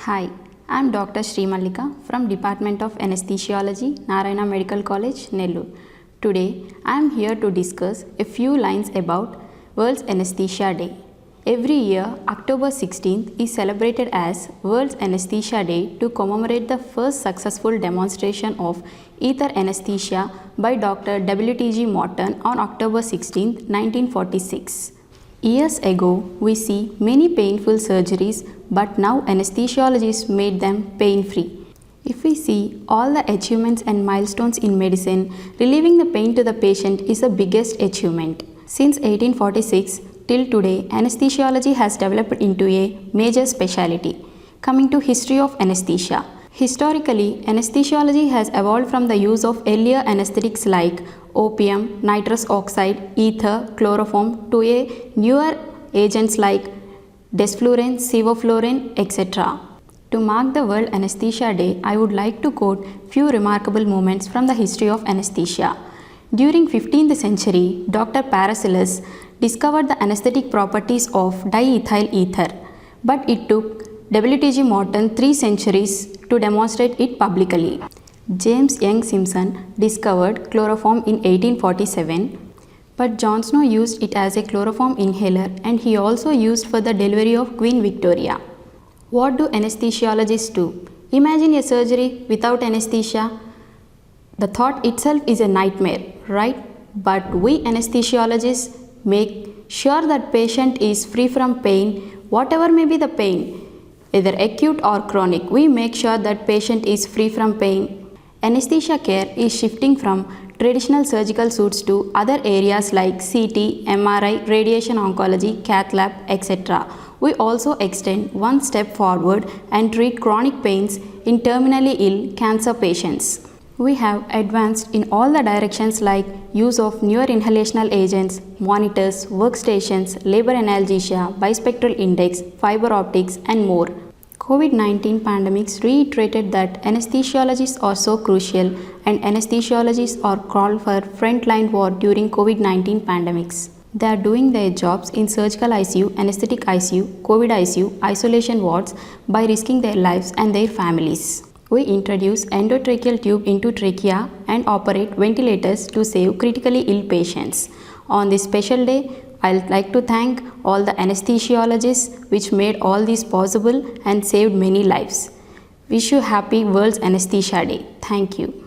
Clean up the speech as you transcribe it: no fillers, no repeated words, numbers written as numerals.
Hi, I am Dr. Sri Mallika from Department of Anesthesiology, Narayana Medical College, Nellore. Today, I am here to discuss a few lines about World's Anesthesia Day. Every year, October 16th is celebrated as World's Anesthesia Day to commemorate the first successful demonstration of ether anesthesia by Dr. W.T.G. Morton on October 16, 1946. Years ago, we see many painful surgeries, but now anesthesiologists made them pain-free. If we see all the achievements and milestones in medicine, relieving the pain to the patient is the biggest achievement. Since 1846 till today, anesthesiology has developed into a major specialty. Coming to history of anesthesia. Historically, anesthesiology has evolved from the use of earlier anesthetics like opium, nitrous oxide, ether, chloroform to a newer agents like desflurane, sevoflurane, etc. To mark the World Anesthesia Day, I would like to quote few remarkable moments from the history of anesthesia. During 15th century, Dr. Paracelsus discovered the anesthetic properties of diethyl ether, but it took W.T.G. Morton 3 centuries to demonstrate it publicly. James Young Simpson discovered chloroform in 1847, but John Snow used it as a chloroform inhaler and he also used for the delivery of Queen Victoria. What do anesthesiologists do? Imagine a surgery without anesthesia. The thought itself is a nightmare, right? But we anesthesiologists make sure that patient is free from pain, whatever may be the pain, either acute or chronic. We make sure that patient is free from pain. Anesthesia care is shifting from traditional surgical suites to other areas like CT, MRI, radiation oncology, cath lab, etc. We also extend one step forward and treat chronic pains in terminally ill cancer patients. We have advanced in all the directions like use of newer inhalational agents, monitors, workstations, labor analgesia, bispectral index, fiber optics and more. COVID-19 pandemics reiterated that anesthesiologists are so crucial and anesthesiologists are called for frontline war during COVID-19 pandemics. They are doing their jobs in surgical ICU, anesthetic ICU, COVID ICU, isolation wards by risking their lives and their families. We introduce endotracheal tube into trachea and operate ventilators to save critically ill patients. On this special day, I'd like to thank all the anesthesiologists which made all this possible and saved many lives. Wish you happy World's Anesthesia Day. Thank you.